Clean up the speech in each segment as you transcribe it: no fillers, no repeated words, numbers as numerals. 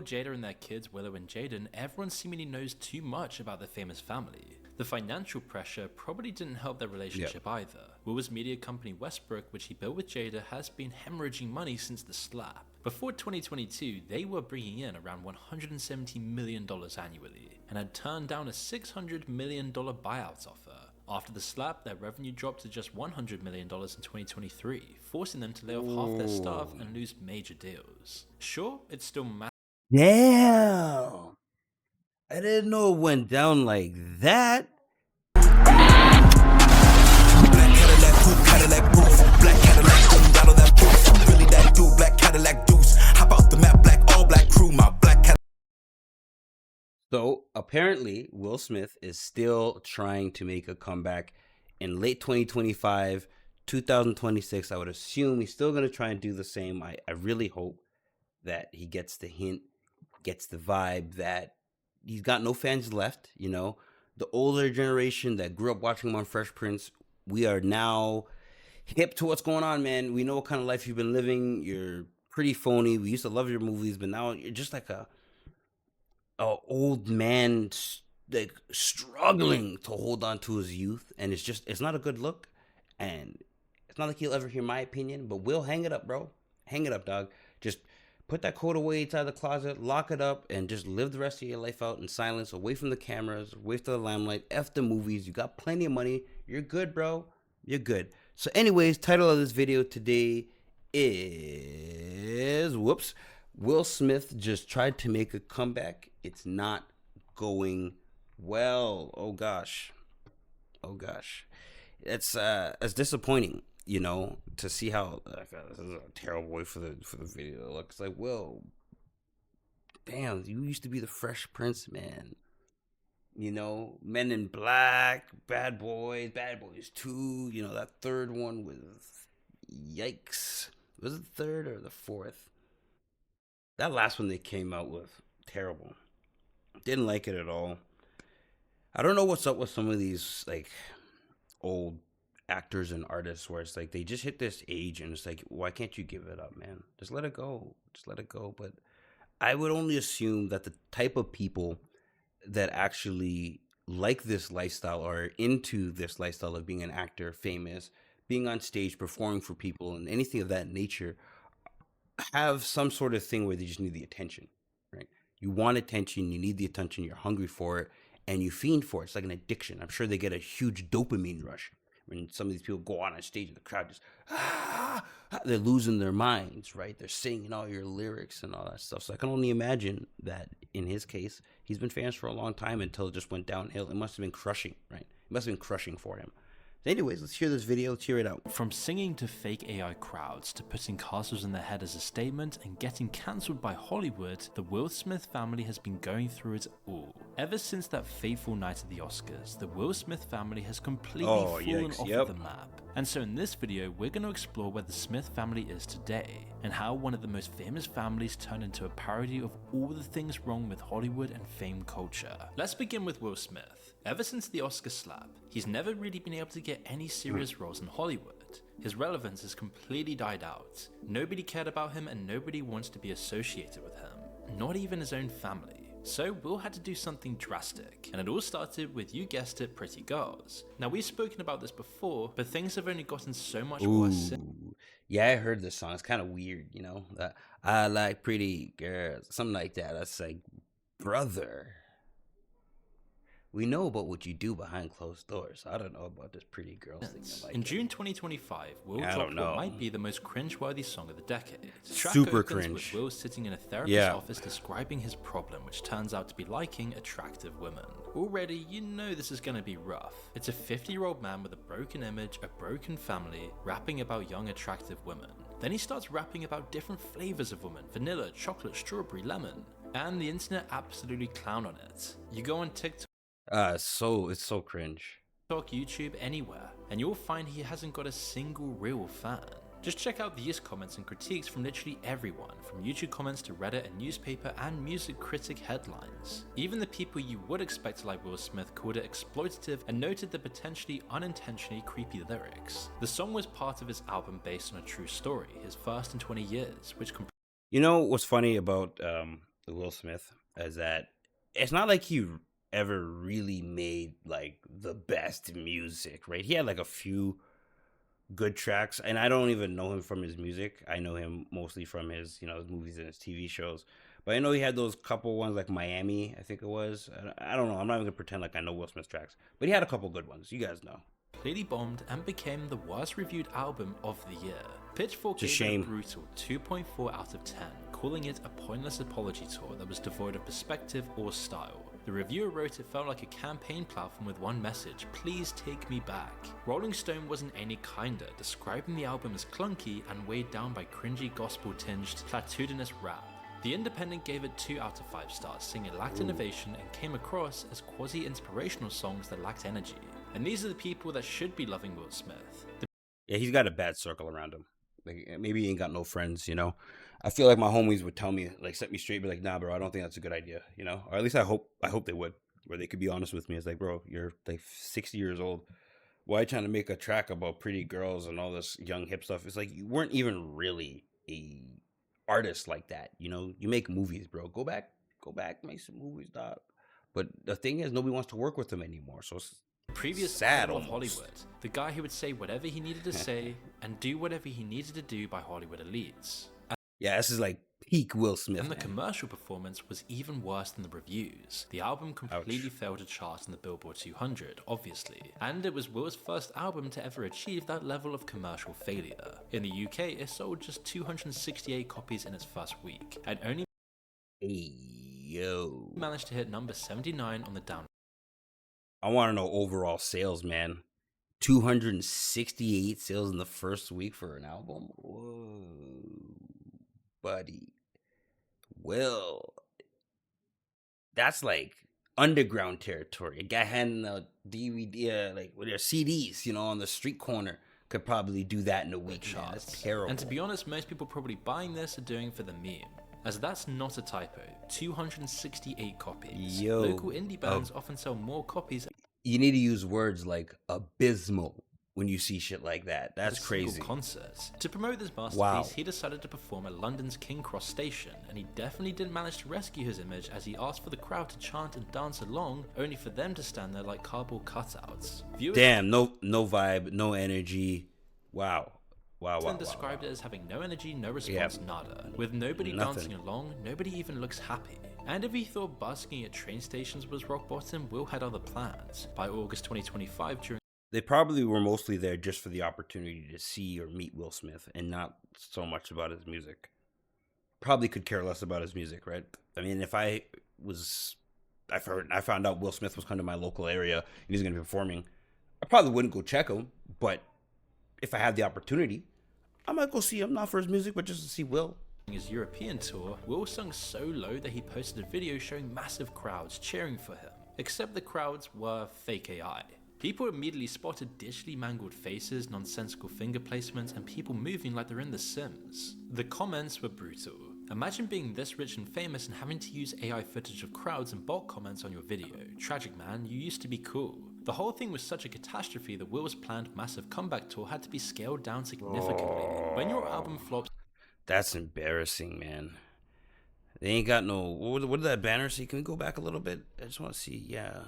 Jada and their kids Willow and Jaden, everyone seemingly knows too much about their famous family. The financial pressure probably didn't help their relationship either. Will's media company Westbrook, which he built with Jada, has been hemorrhaging money since the slap. Before 2022, they were bringing in around $170 million annually, and had turned down a $600 million buyout offer. After the slap, their revenue dropped to just $100 million in 2023, forcing them to lay off half their staff and lose major deals. Sure, it's still massive. Damn. I didn't know it went down like that. Black Cadillac, coupe, Cadillac, roof. Black Cadillac, going down on that roof. Really that dude, black Cadillac deuce. Hop out the map, black, all black crew. My black Cadillac. So apparently, Will Smith is still trying to make a comeback in late 2025, 2026. I would assume he's still going to try and do the same. I really hope that he gets the hint, gets the vibe that he's got no fans left. You know, the older generation that grew up watching him on Fresh Prince, we are now hip to what's going on, man. We know what kind of life you've been living. You're pretty phony. We used to love your movies, but now you're just like a old man, like struggling to hold on to his youth, and it's not a good look. And it's not like he'll ever hear my opinion, but Will, hang it up, bro. Hang it up, dog. Just put that coat away inside the closet, lock it up, and just live the rest of your life out in silence, away from the cameras, away from the limelight. F the movies. You got plenty of money. You're good, bro. You're good. So anyways, title of this video today is, Will Smith just tried to make a comeback. It's not going well. Oh gosh. It's disappointing, you know, to see how this is a terrible way for the video to look. It's like, well, damn, you used to be the Fresh Prince, man. You know, Men in Black, Bad Boys 2, you know, that third one with yikes. Was it the third or the fourth? That last one they came out with, terrible. Didn't like it at all. I don't know what's up with some of these like old actors and artists where it's like they just hit this age and it's like, why can't you give it up, man? Just let it go. But I would only assume that the type of people that actually like this lifestyle or are into this lifestyle of being an actor, famous, being on stage, performing for people, and anything of that nature have some sort of thing where they just need the attention, right? You want attention, you need the attention, you're hungry for it, and you fiend for it. It's like an addiction. I'm sure they get a huge dopamine rush when some of these people go on stage and the crowd just, they're losing their minds, right? They're singing all your lyrics and all that stuff. So I can only imagine that in his case, he's been famous for a long time until it just went downhill. It must have been crushing, right? It must have been crushing for him. Anyways, let's hear this video. Let's hear it out. From singing to fake AI crowds to putting castles in their head as a statement and getting cancelled by Hollywood, the Will Smith family has been going through it all. Ever since that fateful night at the Oscars, the Will Smith family has completely fallen off of the map. And so in this video, we're going to explore where the Smith family is today, and how one of the most famous families turned into a parody of all the things wrong with Hollywood and fame culture. Let's begin with Will Smith. Ever since the Oscar slap, he's never really been able to get any serious roles in Hollywood. His relevance has completely died out. Nobody cared about him and nobody wants to be associated with him. Not even his own family. So Will had to do something drastic, and it all started with, you guessed it, Pretty Girls. Now we've spoken about this before, but things have only gotten so much worse since. Yeah, I heard this song. It's kind of weird, you know? I like pretty girls, something like that. That's like, brother, we know about what you do behind closed doors. I don't know about this pretty girls thing. Like in June 2025, Will dropped what might be the most cringeworthy song of the decade. The track Super opens cringe. with Will sitting in a therapist's office describing his problem, which turns out to be liking attractive women. Already, you know this is going to be rough. It's a 50-year-old man with a broken image, a broken family, rapping about young attractive women. Then he starts rapping about different flavors of women: vanilla, chocolate, strawberry, lemon. And the internet absolutely clown on it. You go on TikTok, it's so cringe. YouTube, anywhere, and you'll find he hasn't got a single real fan. Just check out these comments and critiques from literally everyone, from YouTube comments to Reddit and newspaper and music critic headlines. Even the people you would expect to like Will Smith called it exploitative and noted the potentially unintentionally creepy lyrics. The song was part of his album based on a true story, his first in 20 years, which you know what's funny about Will Smith is that it's not like he ever really made like the best music, right? He had like a few good tracks, and I don't even know him from his music. I know him mostly from his, his movies and his TV shows. But I know he had those couple ones like Miami, I think it was. I don't know. I'm not even gonna pretend like I know Will Smith's tracks, but he had a couple good ones. You guys know. Completely bombed and became the worst reviewed album of the year. Pitchfork It's a gave it a shame. brutal 2.4 out of 10, calling it a pointless apology tour that was devoid of perspective or style. The reviewer wrote it felt like a campaign platform with one message: please take me back. Rolling Stone wasn't any kinder, describing the album as clunky and weighed down by cringy gospel-tinged, platitudinous rap. The Independent gave it 2 out of 5 stars, saying it lacked innovation and came across as quasi-inspirational songs that lacked energy. And these are the people that should be loving Will Smith. Yeah, he's got a bad circle around him. Like maybe he ain't got no friends, I feel like my homies would tell me, like, set me straight, be like, nah, bro, I don't think that's a good idea, Or at least I hope they would, where they could be honest with me. It's like, bro, you're like 60 years old. Why are you trying to make a track about pretty girls and all this young hip stuff? It's like you weren't even really a artist like that, You make movies, bro. Go back, make some movies, dog. But the thing is, nobody wants to work with him anymore. So it's Previous sad idol of almost. Hollywood, the guy who would say whatever he needed to say and do whatever he needed to do by Hollywood elites. Yeah, this is like peak Will Smith. And the man. commercial performance was even worse than the reviews. The album completely failed to chart on the Billboard 200, obviously, and it was Will's first album to ever achieve that level of commercial failure. In the UK, it sold just 268 copies in its first week, and only managed to hit number 79 on the down. I want to know overall sales, man. 268 sales in the first week for an album? Whoa, buddy. Well, that's like underground territory. A guy handing out DVD, like with their CDs, on the street corner, could probably do that in a week. Man. That's terrible. And to be honest, most people probably buying this are doing it for the meme. As that's not a typo. 268 copies. Yo, Local indie bands often sell more copies. You need to use words like abysmal when you see shit like that. That's crazy. Concert. To promote this masterpiece, he decided to perform at London's King Cross station, and he definitely didn't manage to rescue his image as he asked for the crowd to chant and dance along, only for them to stand there like cardboard cutouts. Viewers Damn, no vibe, no energy. Wow. Described it as having no energy, no response, nada. With nobody dancing along, nobody even looks happy. And if he thought busking at train stations was rock bottom, Will had other plans. By August 2025, they probably were mostly there just for the opportunity to see or meet Will Smith and not so much about his music. Probably could care less about his music, right? I mean, if I found out Will Smith was coming to my local area and he's going to be performing, I probably wouldn't go check him. But if I had the opportunity, I might go see him, not for his music, but just to see Will. His European tour, Will sung so low that he posted a video showing massive crowds cheering for him. Except the crowds were fake AI. People immediately spotted digitally mangled faces, nonsensical finger placements, and people moving like they're in The Sims. The comments were brutal. Imagine being this rich and famous and having to use AI footage of crowds and bot comments on your video. Tragic, man, you used to be cool. The whole thing was such a catastrophe that Will's planned massive comeback tour had to be scaled down significantly. When your album flops... That's embarrassing, man. They ain't got no... What did that banner say? Can we go back a little bit? I just want to see. Yeah.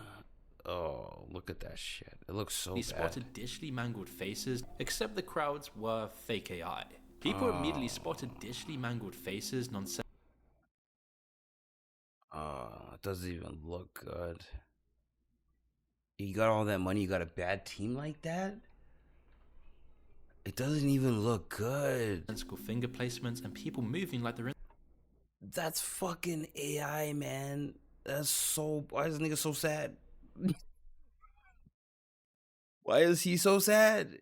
Oh, look at that shit. It looks so bad. Spotted digitally mangled faces, except the crowds were fake AI. People immediately spotted digitally mangled faces, nonsense... It doesn't even look good. You got all that money, you got a bad team like that? It doesn't even look good. Nonsensical finger placements and people moving like they're in... That's fucking AI, man. That's so... Why is this nigga so sad? Why is he so sad?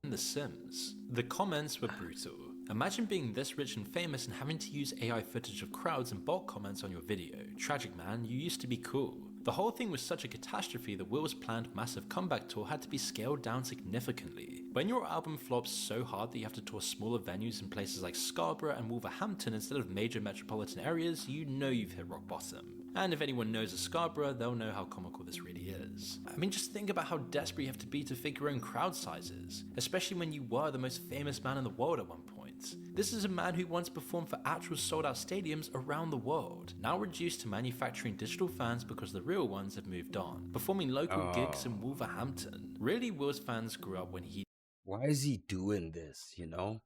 The Sims. The comments were brutal. Imagine being this rich and famous and having to use AI footage of crowds and bot comments on your video. Tragic, man, you used to be cool. The whole thing was such a catastrophe that Will's planned massive comeback tour had to be scaled down significantly. When your album flops so hard that you have to tour smaller venues in places like Scarborough and Wolverhampton instead of major metropolitan areas, you know you've hit rock bottom. And if anyone knows a Scarborough, they'll know how comical this really is. I mean, just think about how desperate you have to be to fit your own crowd sizes, especially when you were the most famous man in the world at one point. This is a man who once performed for actual sold-out stadiums around the world, now reduced to manufacturing digital fans because the real ones have moved on, performing local gigs in Wolverhampton. Really, Will's fans grew up when he Why is he doing this, you know?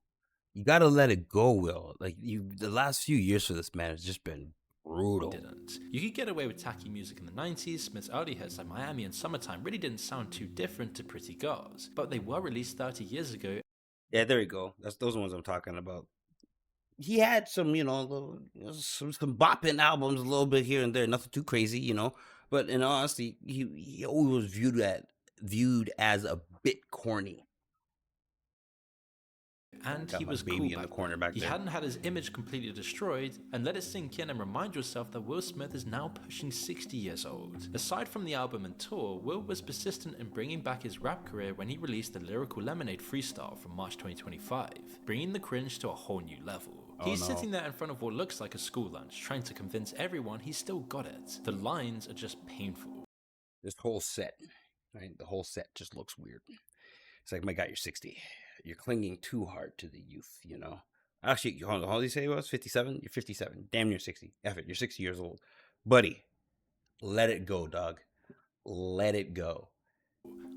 You gotta let it go, Will. Like, the last few years for this man has just been brutal. didn't. You could get away with tacky music in the 90s, Smith's early hits like Miami and Summertime really didn't sound too different to Pretty Girls, but they were released 30 years ago. Yeah, there you go. Those ones I'm talking about. He had some, some bopping albums a little bit here and there, nothing too crazy, you know. But in all honesty, he always was viewed as a bit corny. And he was cool in the corner back He there. hadn't had his image completely destroyed, and let it sink in and remind yourself that Will Smith is now pushing 60 years old. Aside from the album and tour, Will was persistent in bringing back his rap career when he released the Lyrical Lemonade freestyle from March 2025, bringing the cringe to a whole new level. He's sitting there in front of what looks like a school lunch, trying to convince everyone he's still got it. The lines are just painful. This whole set, right? The whole set just looks weird. It's like, my God, you're 60. You're clinging too hard to the youth, you know? Actually, how old did you say he was? 57? You're 57. Damn near 60. F it, you're 60 years old. Buddy, let it go, dog. Let it go.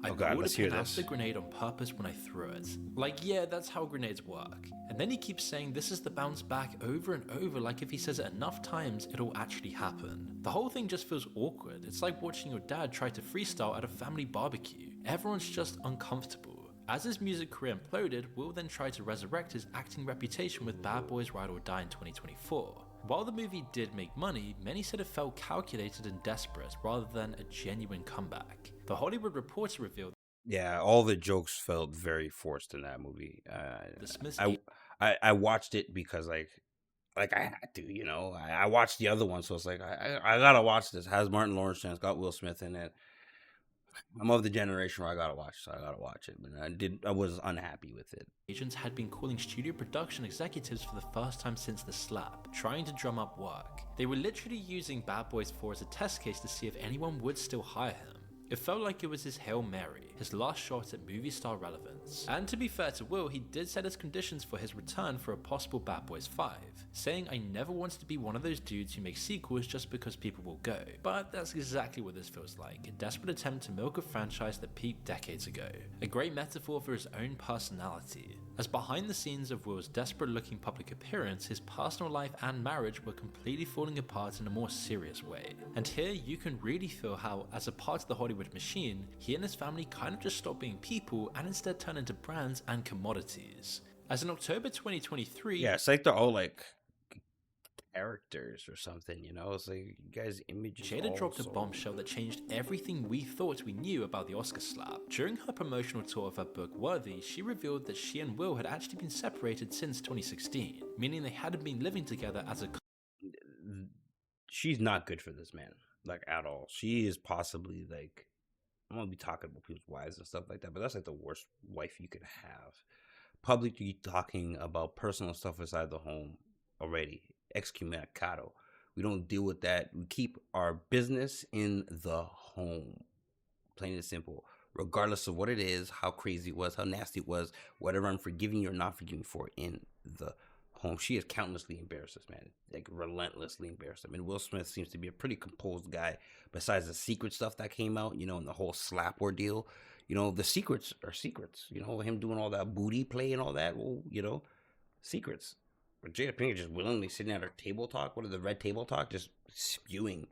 I God, pulled let's a hear pin out this. the grenade on purpose when I threw it. Like, yeah, that's how grenades work. And then he keeps saying this is the bounce back over and over, like if he says it enough times, it'll actually happen. The whole thing just feels awkward. It's like watching your dad try to freestyle at a family barbecue. Everyone's just uncomfortable. As his music career imploded, Will then tried to resurrect his acting reputation with Bad Boys Ride or Die in 2024. While the movie did make money, many said it felt calculated and desperate rather than a genuine comeback. The Hollywood Reporter revealed Yeah, all the jokes felt very forced in that movie. the Smiths I watched it because like I had to, you know. I watched the other one, so it's like I gotta watch this. It has Martin Lawrence and it's got Will Smith in it. I'm of the generation where I gotta watch it. But I was unhappy with it. agents had been calling studio production executives for the first time since the slap, trying to drum up work. They were literally using Bad Boys 4 as a test case to see if anyone would still hire him. It felt like it was his Hail Mary, his last shot at movie star relevance. And to be fair to Will, he did set his conditions for his return for a possible Bad Boys 5, saying, "I never wanted to be one of those dudes who make sequels just because people will go." But that's exactly what this feels like, a desperate attempt to milk a franchise that peaked decades ago. A great metaphor for his own personality. As behind the scenes of Will's desperate looking public appearance, his personal life and marriage were completely falling apart in a more serious way. And here you can really feel how, as a part of the Hollywood machine, he and his family kind of just stopped being people and instead turned into brands and commodities. As in October 2023, Yeah, it's like they're all like characters or something, you know? It's like you guys' images. Jada dropped a bombshell that changed everything we thought we knew about the Oscar slap. During her promotional tour of her book Worthy, she revealed that she and Will had actually been separated since 2016, meaning they hadn't been living together as a She's not good for this man, like at all. She is possibly like, I'm gonna be talking about people's wives and stuff like that, but that's like the worst wife you could have. Publicly talking about personal stuff inside the home already. Excommunicado. We don't deal with that. We keep our business in the home. Plain and simple. Regardless of what it is, how crazy it was, how nasty it was, whatever I'm forgiving you or not forgiving for in the home. She has countlessly embarrassed this man. Like relentlessly embarrassed him. And Will Smith seems to be a pretty composed guy. Besides the secret stuff that came out, you know, and the whole slap ordeal. You know, the secrets are secrets. You know, him doing all that booty play and all that. Well, you know, secrets. But Jada Pinkett just willingly sitting at her table talk. What are the red table talk? Just spewing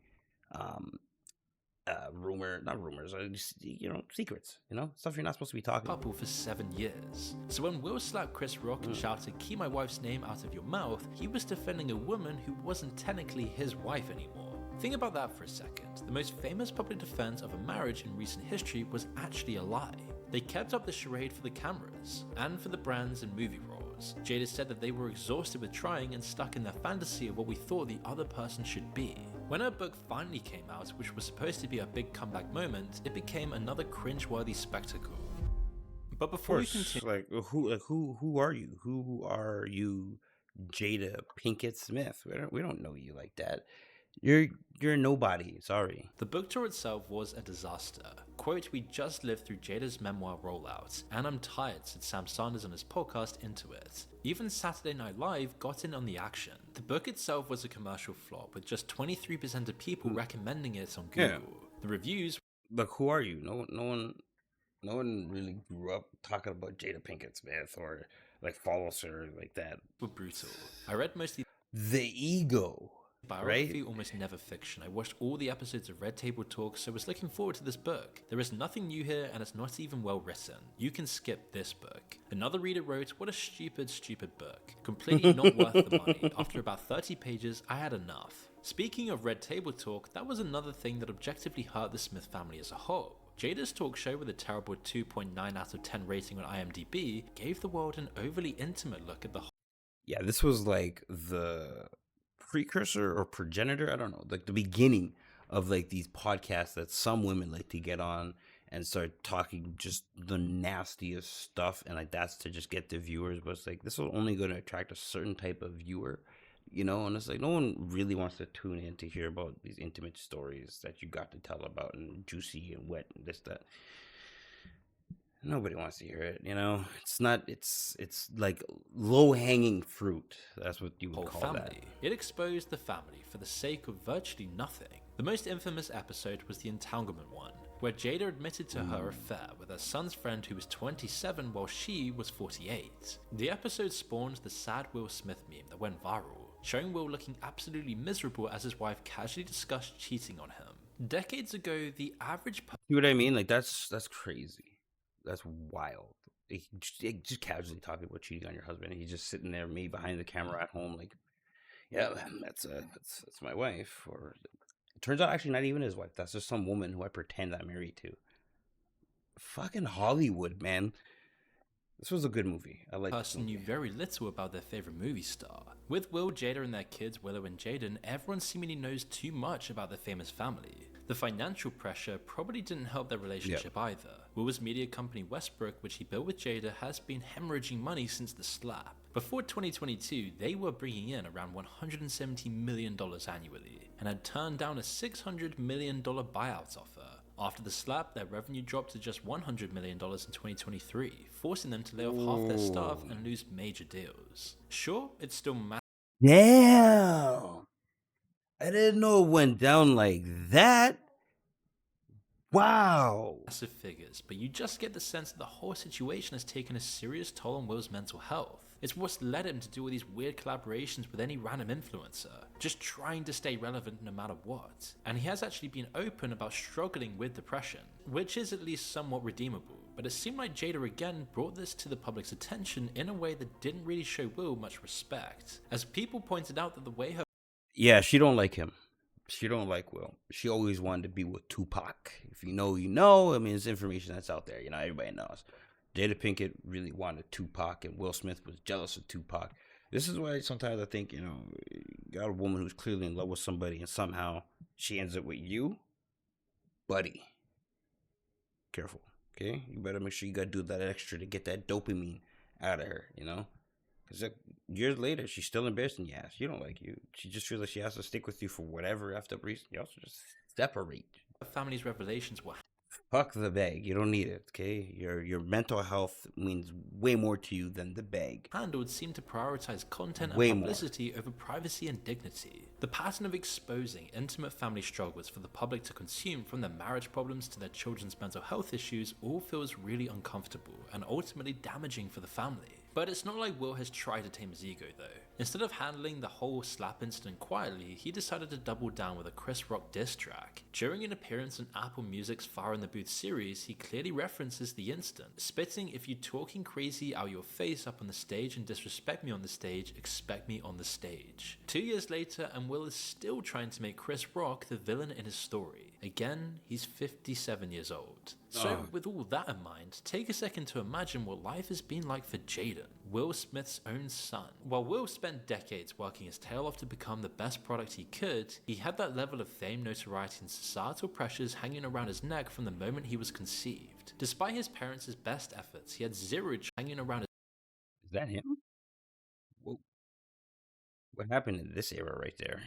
not rumors, just, you know, secrets, you know, stuff you're not supposed to be talking about. couple for 7 years. So when Will slapped Chris Rock and shouted, "Keep my wife's name out of your mouth," he was defending a woman who wasn't technically his wife anymore. Think about that for a second. The most famous public defense of a marriage in recent history was actually a lie. They kept up the charade for the cameras, and for the brands and movie roles. Jada said that they were exhausted with trying and stuck in their fantasy of what we thought the other person should be. When her book finally came out, which was supposed to be a big comeback moment, it became another cringeworthy spectacle. But before we continue, who are you? Who are you, Jada Pinkett Smith? We don't know you like that. You're a nobody. Sorry. The book tour itself was a disaster. Quote, "We just lived through Jada's memoir rollout, and I'm tired," said Sam Sanders on his podcast Into It. Even Saturday Night Live got in on the action. The book itself was a commercial flop, with just 23% of people recommending it on Google. Yeah. The reviews Like, who are you? No one really grew up talking about Jada Pinkett Smith or like follows her like that. were brutal. I read mostly The ego, biography, right? almost never fiction. I watched all the episodes of Red Table Talk, so I was looking forward to this book. There is nothing new here, and it's not even well written. You can skip this book. Another reader wrote, "What a stupid, stupid book. Completely not worth the money. After about 30 pages, I had enough." Speaking of Red Table Talk, that was another thing that objectively hurt the Smith family as a whole. Jada's talk show, with a terrible 2.9 out of 10 rating on IMDb, gave the world an overly intimate look at the Yeah, this was like the precursor or progenitor, I don't know, like the beginning of like these podcasts that some women like to get on and start talking just the nastiest stuff, and like that's to just get the viewers. But it's like this is only going to attract a certain type of viewer, and it's like no one really wants to tune in to hear about these intimate stories that you got to tell about and juicy and wet and this that. Nobody wants to hear it, it's like low hanging fruit. That's what you would whole call family. that. It exposed the family for the sake of virtually nothing. The most infamous episode was the entanglement one, where Jada admitted to her affair with her son's friend who was 27 while she was 48. The episode spawned the sad Will Smith meme that went viral, showing Will looking absolutely miserable as his wife casually discussed cheating on him. Decades ago, the average See what I mean? Like that's crazy. That's wild. Just casually talking about cheating on your husband, and he's just sitting there, me behind the camera at home, like, yeah, that's my wife. Or it turns out actually not even his wife. That's just some woman who I pretend I'm married to. Fucking Hollywood, man. This was a good movie. I like this person movie. knew very little about their favorite movie star. With Will, Jada, and their kids Willow and Jaden, everyone seemingly knows too much about their famous family. The financial pressure probably didn't help their relationship either. Will's media company Westbrook, which he built with Jada, has been hemorrhaging money since the slap. Before 2022, they were bringing in around $170 million annually, and had turned down a $600 million buyout offer. After the slap, their revenue dropped to just $100 million in 2023, forcing them to lay off half their staff and lose major deals. Sure, it's still Damn. I didn't know it went down like that. Wow. massive figures, but you just get the sense that the whole situation has taken a serious toll on Will's mental health. It's what's led him to do all these weird collaborations with any random influencer, just trying to stay relevant no matter what. And he has actually been open about struggling with depression, which is at least somewhat redeemable. But it seemed like Jada again brought this to the public's attention in a way that didn't really show Will much respect, as people pointed out that the way her Yeah, she don't like him. She don't like Will. She always wanted to be with Tupac. If you know, you know. I mean, it's information that's out there. Everybody knows. Jada Pinkett really wanted Tupac, and Will Smith was jealous of Tupac. This is why sometimes I think, you got a woman who's clearly in love with somebody, and somehow she ends up with you, buddy. Careful, okay? You better make sure you gotta do that extra to get that dopamine out of her, Because years later, she's still embarrassing. Yeah, she don't like you. She just feels like she has to stick with you for whatever effed up reason. You also just separate. family's revelations were Fuck the bag. You don't need it, okay? Your mental health means way more to you than the bag. handled seemed to prioritize content Way and more. publicity over privacy and dignity. The pattern of exposing intimate family struggles for the public to consume, from their marriage problems to their children's mental health issues, all feels really uncomfortable and ultimately damaging for the family. But it's not like Will has tried to tame his ego though. Instead of handling the whole slap incident quietly, he decided to double down with a Chris Rock diss track. During an appearance on Apple Music's Fire in the Booth series, he clearly references the incident, spitting, "If you talking crazy out your face up on the stage and disrespect me on the stage, expect me on the stage." 2 years later, and Will is still trying to make Chris Rock the villain in his story. Again, he's 57 years old. So with all that in mind, take a second to imagine what life has been like for Jaden, Will Smith's own son. While Will spent decades working his tail off to become the best product he could, he had that level of fame, notoriety, and societal pressures hanging around his neck from the moment he was conceived. Despite his parents' best efforts, he had zero hanging around his Is that him? Whoa. What happened in this era right there?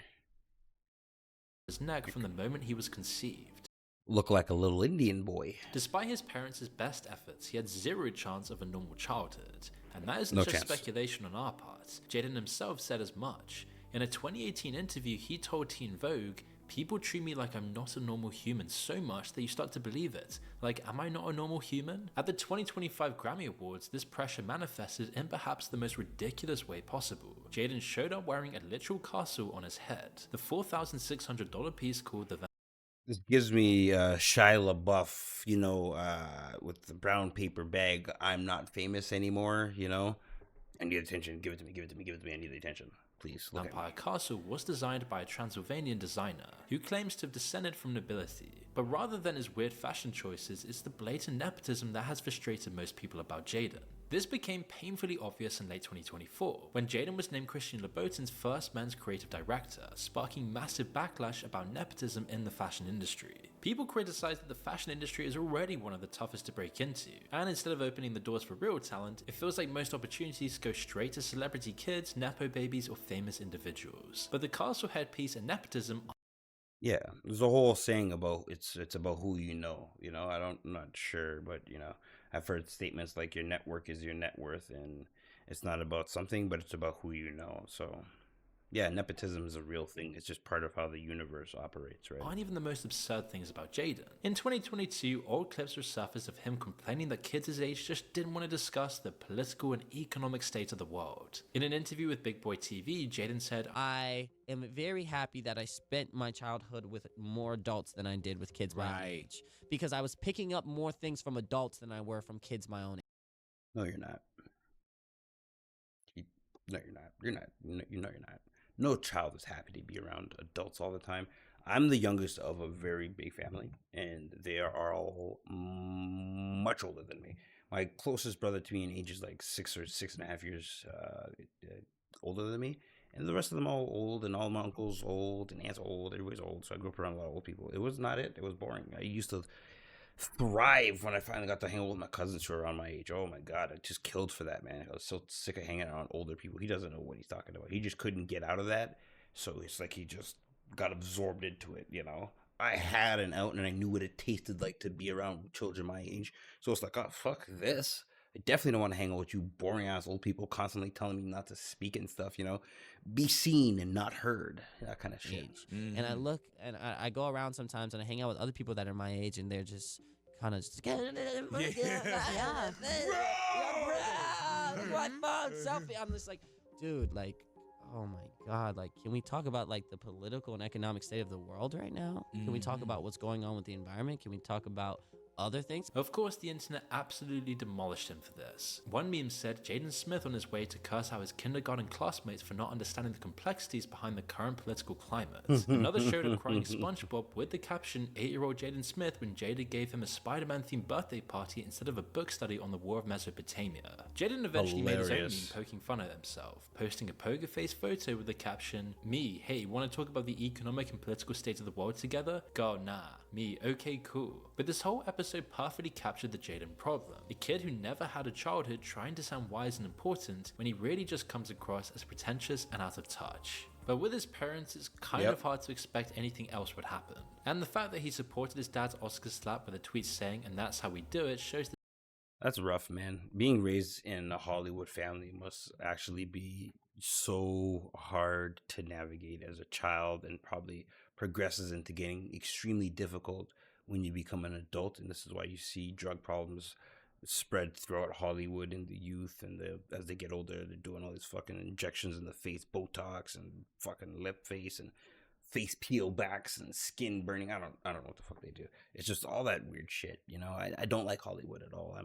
his neck from the moment he was conceived. Look like a little Indian boy. Despite his parents' best efforts, he had zero chance of a normal childhood. And that isn't No just chance. speculation on our part. Jaden himself said as much. In a 2018 interview, he told Teen Vogue, "People treat me like I'm not a normal human so much that you start to believe it. Like, am I not a normal human?" At the 2025 Grammy Awards, this pressure manifested in perhaps the most ridiculous way possible. Jaden showed up wearing a literal castle on his head, the $4,600 piece called the This gives me Shia LaBeouf, with the brown paper bag. I'm not famous anymore, I need attention. Give it to me, give it to me, give it to me. I need the attention. Please, look at me. Vampire Castle was designed by a Transylvanian designer who claims to have descended from nobility. But rather than his weird fashion choices, it's the blatant nepotism that has frustrated most people about Jaden. This became painfully obvious in late 2024, when Jaden was named Christian Louboutin's first men's creative director, sparking massive backlash about nepotism in the fashion industry. People criticized that the fashion industry is already one of the toughest to break into, and instead of opening the doors for real talent, it feels like most opportunities go straight to celebrity kids, nepo babies, or famous individuals. But the castle headpiece and nepotism Yeah, there's a whole saying about it's about who you know. I'm not sure, but I've heard statements like your network is your net worth, and it's not about something, but it's about who you know. So, yeah, nepotism is a real thing. It's just part of how the universe operates, right? aren't even the most absurd things about Jaden. In 2022, old clips resurfaced of him complaining that kids his age just didn't want to discuss the political and economic state of the world. In an interview with Big Boy TV, Jaden said, I am very happy that I spent my childhood with more adults than I did with kids my own age. Because I was picking up more things from adults than I were from kids my own age. No, you're not. No, you're not. You're not. You're not. No child is happy to be around adults all the time. I'm the youngest of a very big family, and they are all much older than me. My closest brother to me in age is like 6 or 6.5 years older than me, and the rest of them all old, and all my uncles old, and aunts old. Everybody's old, so I grew up around a lot of old people. It was not it. It was boring. I used to thrive when I finally got to hang out with my cousins who are around my age. Oh my god, I just killed for that, man. I was so sick of hanging around older people. He doesn't know what he's talking about. He just couldn't get out of that, so it's like he just got absorbed into it. I had an out, and I knew what it tasted like to be around children my age. So it's like, oh fuck this. I definitely don't want to hang out with you boring ass old people constantly telling me not to speak and stuff. Be seen and not heard. That kind of shit. And I look and I go around sometimes and I hang out with other people that are my age and they're just kind of just my phone selfie. I'm just like, dude, like, oh my god, like, can we talk about like the political and economic state of the world right now? Can we talk about what's going on with the environment? Can we talk about other things? Of course, the internet absolutely demolished him for this. One meme said Jaden Smith on his way to curse out his kindergarten classmates for not understanding the complexities behind the current political climate. Another showed him crying SpongeBob with the caption 8-year-old Jaden Smith when Jada gave him a Spider-Man themed birthday party instead of a book study on the War of Mesopotamia. Jaden eventually made his own meme poking fun at himself, posting a poker face photo with the caption, "Me, hey, wanna talk about the economic and political state of the world together? Girl, nah. Me, okay, cool." But this whole episode perfectly captured the Jaden problem. A kid who never had a childhood trying to sound wise and important when he really just comes across as pretentious and out of touch. But with his parents, it's kind of hard to expect anything else would happen. And the fact that he supported his dad's Oscar slap with a tweet saying, "and that's how we do it," shows that That's rough, man. Being raised in a Hollywood family must actually be so hard to navigate as a child, and probably progresses into getting extremely difficult when you become an adult. And this is why you see drug problems spread throughout Hollywood in the youth, and as they get older, they're doing all these fucking injections in the face, Botox and fucking lip face and face peel backs and skin burning. I don't know what the fuck they do. It's just all that weird shit. I don't like Hollywood at all.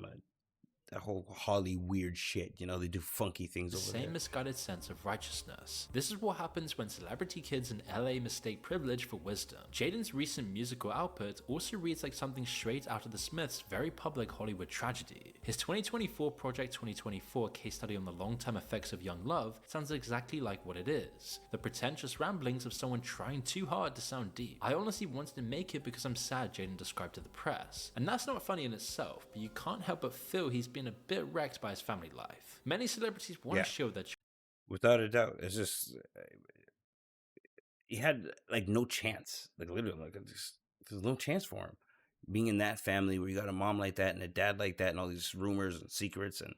That whole Holly weird shit. They do funky things the over same there. misguided sense of righteousness. This is what happens when celebrity kids in LA mistake privilege for wisdom. Jaden's recent musical output also reads like something straight out of the Smiths' very public Hollywood tragedy. His 2024 Project 2024 case study on the long-term effects of young love sounds exactly like what it is. The pretentious ramblings of someone trying too hard to sound deep. "I honestly wanted to make it because I'm sad," Jaden described to the press. And that's not funny in itself, but you can't help but feel he's been a bit wrecked by his family life. Many celebrities want to show their Without a doubt. It's just he had like no chance. Like literally, like there's no chance for him being in that family where you got a mom like that and a dad like that, and all these rumors and secrets and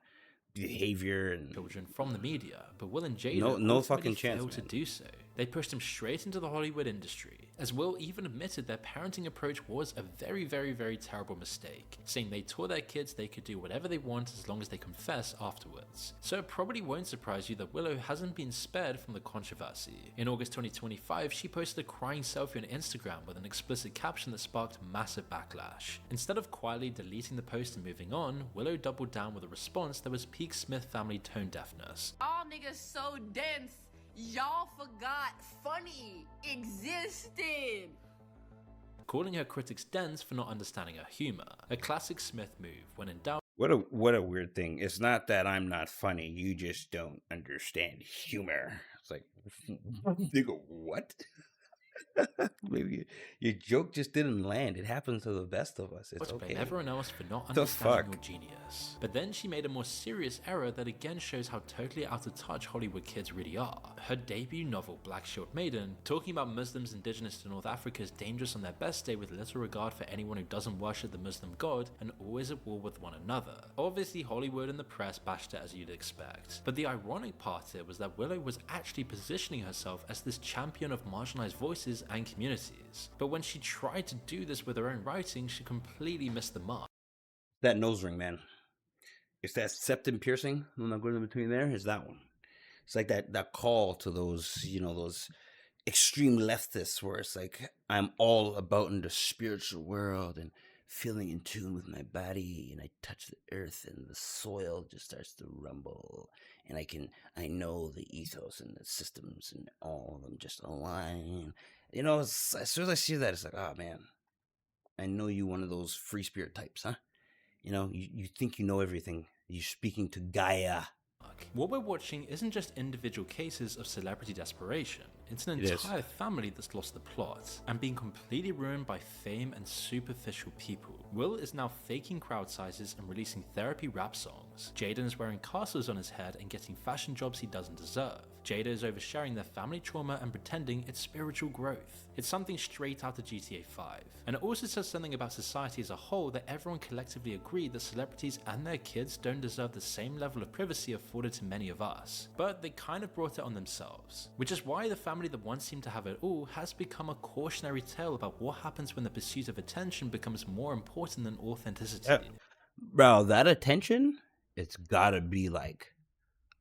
behavior and children from the media, but Will and Jada no ultimately fucking chance, failed to man. do so. They pushed him straight into the Hollywood industry, as Will even admitted their parenting approach was a very, very, very terrible mistake, saying they taught their kids they could do whatever they want as long as they confess afterwards. So it probably won't surprise you that Willow hasn't been spared from the controversy. In August 2025, she posted a crying selfie on Instagram with an explicit caption that sparked massive backlash. Instead of quietly deleting the post and moving on, Willow doubled down with a response that was peak Smith family tone deafness. Y'all niggas so dense, y'all forgot funny existed. Calling her critics dense for not understanding her humor, a classic Smith move when in doubt. What a weird thing. It's not that I'm not funny, you just don't understand humor. It's like, nigga, what? Maybe your joke just didn't land. It happens to the best of us. It's To blame okay. everyone else for not The understanding fuck? your genius. But then she made a more serious error that again shows how totally out of touch Hollywood kids really are. Her debut novel, Black Shield Maiden, talking about Muslims indigenous to North Africa is dangerous on their best day with little regard for anyone who doesn't worship the Muslim god and always at war with one another. Obviously Hollywood and the press bashed it as you'd expect. But the ironic part here was that Willow was actually positioning herself as this champion of marginalized voices and communities. But when she tried to do this with her own writing, she completely missed the mark. That nose ring, man. It's that septum piercing. I'm not going in between there. Is that one? It's like that call to those, those extreme leftists where it's like I'm all about in the spiritual world and feeling in tune with my body, and I touch the earth and the soil just starts to rumble, and I know the ethos and the systems and all of them just align. As soon as I see that, it's like, oh man, I know you one of those free spirit types, huh? You think you know everything. You're speaking to Gaia. What we're watching isn't just individual cases of celebrity desperation, it's an entire family that's lost the plot and being completely ruined by fame and superficial people. Will is now faking crowd sizes and releasing therapy rap songs. Jaden is wearing castles on his head and getting fashion jobs he doesn't deserve. Jada is oversharing their family trauma and pretending it's spiritual growth. It's something straight out of GTA 5. And it also says something about society as a whole that everyone collectively agreed that celebrities and their kids don't deserve the same level of privacy afforded to many of us. But they kind of brought it on themselves. Which is why the family that once seemed to have it all has become a cautionary tale about what happens when the pursuit of attention becomes more important than authenticity. Bro, that attention, it's gotta be like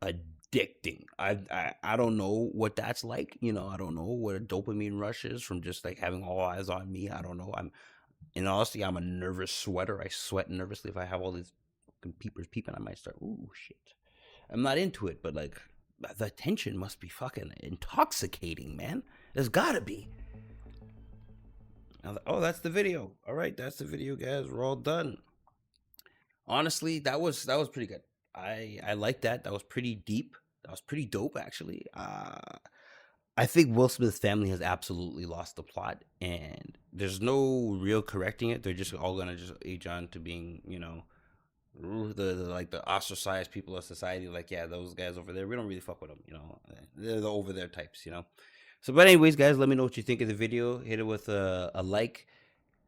addicting. I don't know what that's like. I don't know what a dopamine rush is from just like having all eyes on me. I don't know. In honesty, I'm a nervous sweater. I sweat nervously. If I have all these fucking peepers peeping, I might start, ooh, shit. I'm not into it, but like the attention must be fucking intoxicating, man. There's gotta be. Oh, that's the video. All right, that's the video, guys. We're all done. Honestly, that was pretty good. I like that. That was pretty deep. That was pretty dope, actually. I think Will Smith's family has absolutely lost the plot, and there's no real correcting it. They're just all gonna just age on to being, the ostracized people of society. Like, yeah, those guys over there, we don't really fuck with them. They're the over there types. So, but anyways, guys, let me know what you think of the video. Hit it with a like.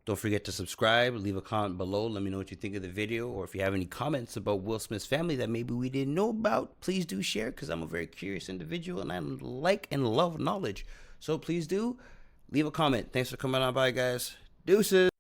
Don't forget to subscribe, leave a comment below. Let me know what you think of the video, or if you have any comments about Will Smith's family that maybe we didn't know about, please do share, because I'm a very curious individual and I like and love knowledge. So please do leave a comment. Thanks for coming on by, guys. Deuces.